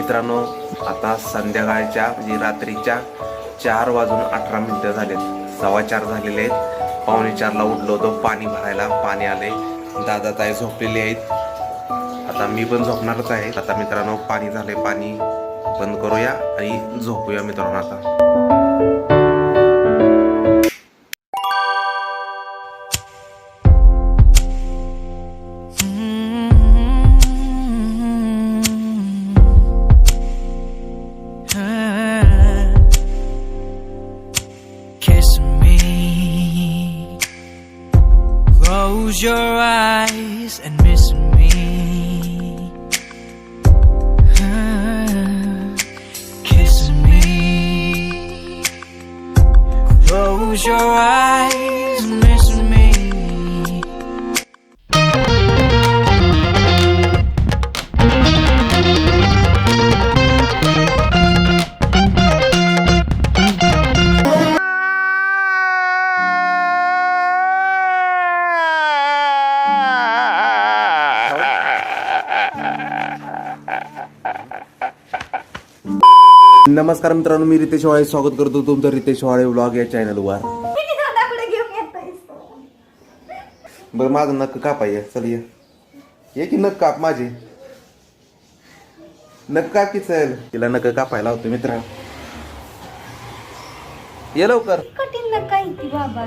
मित्रांनो, आता संध्याकाळच्या म्हणजे रात्रीच्या 4:18 झालेत, 4:15 झालेले आहेत. 3:45ला उठलो होतो पाणी भरायला. पाणी आले, दादा ताई झोपलेले आहेत. आता मी पण झोपणारच आहे. आता मित्रांनो पाणी झाले, पाणी बंद करूया आणि झोपूया मित्रांनो. आता Close your eyes and miss me. Kiss me. Close your eyes and miss me. नमस्कार मित्रांनो, मी रितेश वाळे स्वागत करतो तुमचं रितेश वाळे व्लॉग या चॅनलवर. बरं माझं नक्क कापाय, चल ये की नक्क काप माझे, नक्क काप की, चल तिला नक्क कापायला होतो मित्र. ये लवकर. कठीण नका इथे बाबा.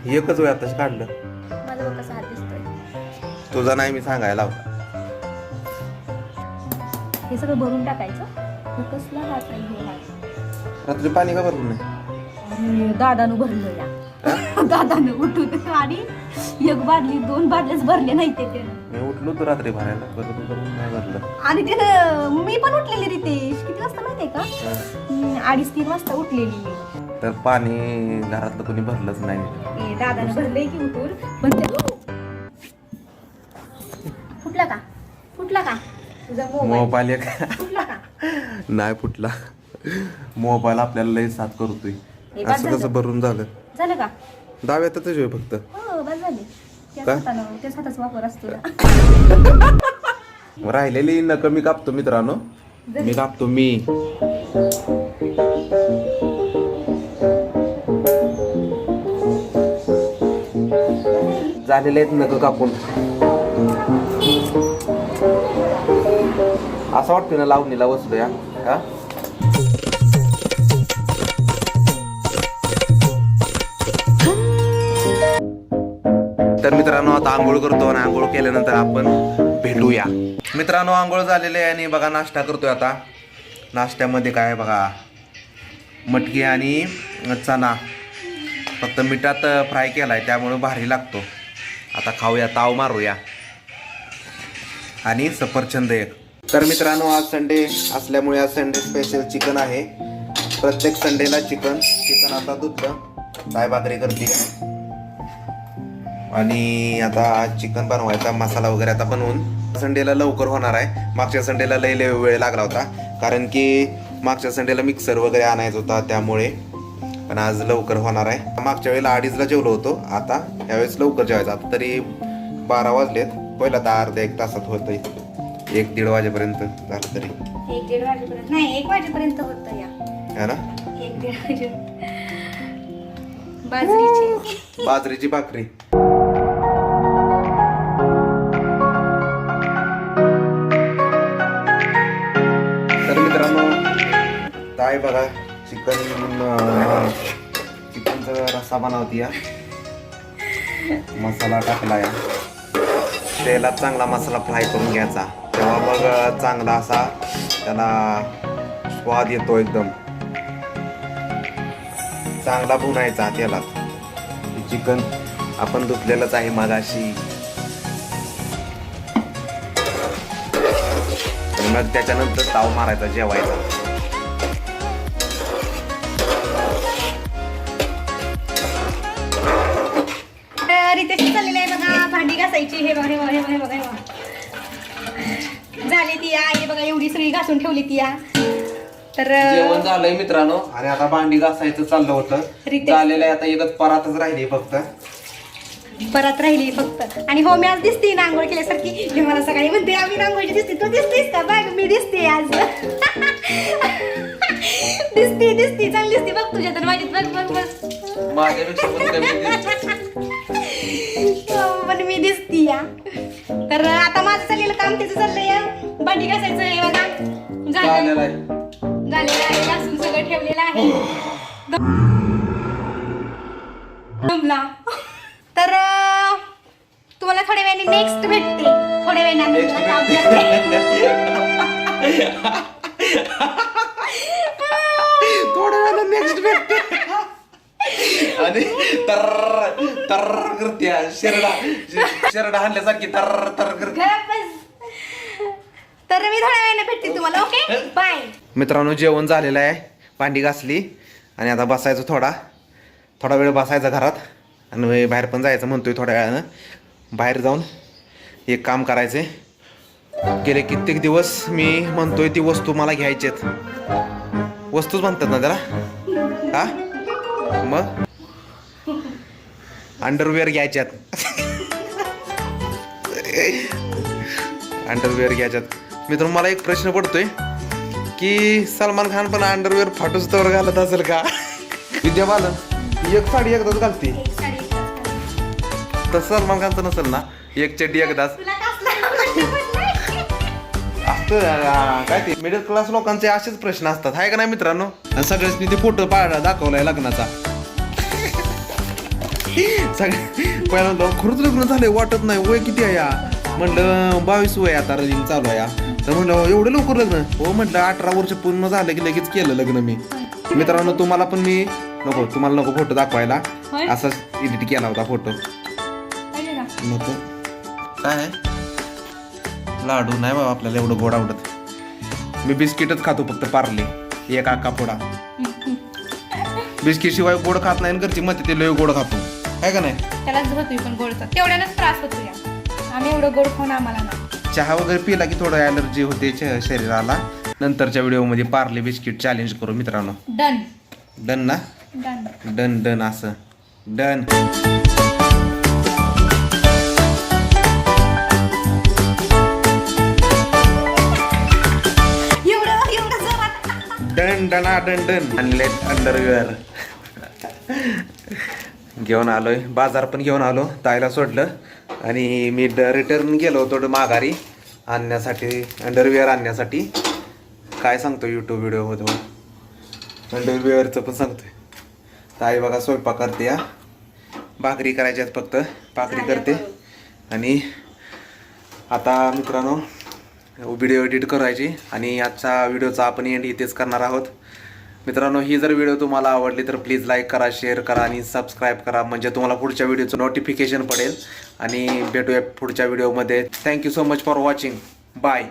एकच वेळ आताच काढलं. माझा बघ कसा हात दिसतोय. तुझा नाही मी सांगायला होता. हे सगळं भरून टाकायचं. हे कसला हात आहे हे हात. रात्री पाणी का भरलं नाही? अरे दादानं भरलं या. दादानं उठून आणि एक बादली 2 बादल्याच भरले नाही ते. मी उठलो तर रात्री भरायला, परत नाही भरलं. आणि त्यानं मी पण उठलेली रितेश. किती वाजता माहितीये का? 2:30-3 वाजता उठलेली मी. तर पाणी घरातलं कोणी भरलंच नाही. दादानं भरलंय की उठून. पण फुटला का? फुटला का तुझा मोबाईल एक फुटला का? नाही फुटला. मोबाईल आपल्याला लई साथ करतोय. असं कसं भरून झालं? झालं का? दाव्यातच आहे फक्त. हो बस झाली. का? त्याच हाताचा वापर असतो ना. राहिलेली नक मी कापतो मित्रांनो. मी कापतो मी. झालेले आहेत नक कापून. असं वाटतं ना लावणीला बसलोया का? तर मित्रांनो आता आंघोळ करतो आणि आंघोळ केल्यानंतर आपण भेटूया. मित्रांनो आंघोळ झालेले आहे आणि बघा नाश्ता करतोय आता. नाश्त्यामध्ये काय बघा, मटकी आणि चणा फक्त मिठात फ्राय केलाय त्यामुळे भारी लागतो. आता खाऊया, ताव मारूया. आणि सफरचंद एक. तर मित्रांनो आज संडे असल्यामुळे आज संडे स्पेशल चिकन आहे. प्रत्येक संडेला चिकन आता धुतलं, काय भाकरी करते आणि आता चिकन बनवायचा मसाला वगैरे आता बनवून संडेला लवकर होणार आहे. मागच्या संडेला लय वेळ लागला होता कारण की मागच्या संडेला मिक्सर वगैरे आणायचा होता त्यामुळे. पण आज लवकर होणार आहे. मागच्या वेळेला 2:30ला जेवलो होतो, आता यावेळेस लवकर जेवायचं. आता तरी 12 वाजलेत. पहिला तर अर्ध्या 1 तासात होतंय. 1-1:30 वाजेपर्यंत झालं तरी. 1-1:30 वाजेपर्यंत नाही, 1 वाजेपर्यंत होतं या. है ना? 1-1:30 वाजेपर्यंत. बाजरीची भाकरी. तर मित्रांनो काय बघा, चिकनचा रस्सा बनवती या. मसाला टाकला या. तेलात चांगला मसाला फ्राय करून घ्यायचा, तेव्हा मग चांगला असा त्याला स्वाद येतो. एकदम चांगला भुनायचा तेलात. चिकन आपण धुतलेलंच आहे मगाशी. मग त्याच्यानंतर ताव मारायचा, जेवायचा. रितेश चाललेलं आहे बघा भांडी घासायची. हे बघा हे बघा हे बघा हे बघा झाली ती या. हे बघा एवढी सगळी घासून ठेवली ती या. तर जेवण झालंय मित्रांनो आणि आता भांडी घासायचं चाललं होतं. झालेलं आहे आता, एकच परातच राहिली फक्त. परत राहिली फक्त. आणि हो मी आज दिसते ना आंघोळ केल्यासारकी. हे मला सकाळी म्हणते आम्ही रांगोळी दिसते. तू दिसतेस का? बघ मी दिसते आज. दिसते चांगली दिसते बघ तुझ्या तर माझी. बघ माझ्यापेक्षा पण कमी पण मी दिसती या. तर आता माझं चाललेलं काम त्याचं चाललंय. भांडी घासायचं हे बघा झालेलं आहे. घासून सगळं ठेवलेलं आहे. जमला. तर तुम्हाला थोड्या वेळाने नेक्स्ट भेटते. थोड्या वेळाने थोड्या वेळाला नेक्स्ट भेटते. आणि तर करते शेरडा हाणल्यासारखी तर करते. तर मी थोड्या वेळाने भेटते तुम्हाला. Okay bye. मित्रांनो जेवण झालेलं आहे. भांडी घासली आणि आता बसायचं थोडा वेळ बसायचा घरात आणि बाहेर पण जायचं म्हणतोय थोड्या वेळानं. बाहेर जाऊन एक काम करायचे. गेले कित्येक दिवस मी म्हणतोय ती वस्तू मला घ्यायचेत. वस्तूच म्हणतात ना त्याला. हा मग अंडरवेअर घ्यायच्यात. अंडरवेअर घ्यायच्यात. मित्रांनो मला एक प्रश्न पडतोय की सलमान खान पण अंडरवेअर फाटूच तर घालत असेल का? विद्या बालन एक साडी एकदाच घालते. तर सलमान खानचं नसेल ना एक चड्डी एकदाच असतं. काय ते मिडल क्लास लोकांचे असेच प्रश्न असतात आहे का नाही मित्रांनो? आणि सगळ्यांनी ते फोटो दाखवलाय लग्नाचा. पहिल्यांदा खरंच लग्न झालंय वाटत नाही. वय किती आहे या? म्हणलं 22 वय आता रनिंग चालू आहे. तर म्हणलं एवढं लवकर लग्न? हो म्हटलं 18 वर्ष पूर्ण झालं की लगेच केलं लग्न मी. मित्रांनो तुम्हाला पण मी तुम्हाला नको फोटो दाखवायला. असाच एडिट केला होता फोटो. नको काय आहे? लाडू नाही बाबा आपल्याला एवढं गोड आवडत. मी बिस्किटच खातो फक्त पार्ले. एक आका फोडा. बिस्किट शिवाय गोड खात नाही. घरची मते ते लय गोड खातो आहे का नाही? त्यालाच होतोय पण गोडचा तेवढ्यानंच त्रास होतो या. आम्ही एवढं गोड खाऊन आम्हाला ना चहा वगैरे पिला की थोडं ॲलर्जी होते शरीराला. नंतरच्या व्हिडिओमध्ये पार्ले बिस्किट चॅलेंज करू मित्रांनो. डन ना? डन असं डन. डन अनलेट अंडरवेअर घेऊन आलोय. बाजार पण घेऊन आलो. ताईला सोडलं आणि मी रिटर्न गेलो होतो माघारी आणण्यासाठी अंडरवेअर आणण्यासाठी. काय सांगतो यूट्यूब व्हिडिओमध्ये अंडरवेअरचं पण सांगतोय. ताई बघा स्वयंपाक करते. या भाकरी करायच्यात फक्त. भाकरी करते आणि आता मित्रांनो व्हिडिओ एडिट करायची आणि आजच्या व्हिडिओचा आपण एंड इथेच करणार आहोत. मित्रांनो ही जर व्हिडिओ तुम्हाला आवडली तर प्लीज लाईक करा, शेअर करा आणि सबस्क्राईब करा. म्हणजे तुम्हाला पुढच्या व्हिडिओचं नोटिफिकेशन पडेल. आणि भेटूया पुढच्या व्हिडिओमध्ये. Thank you so much for watching. Bye.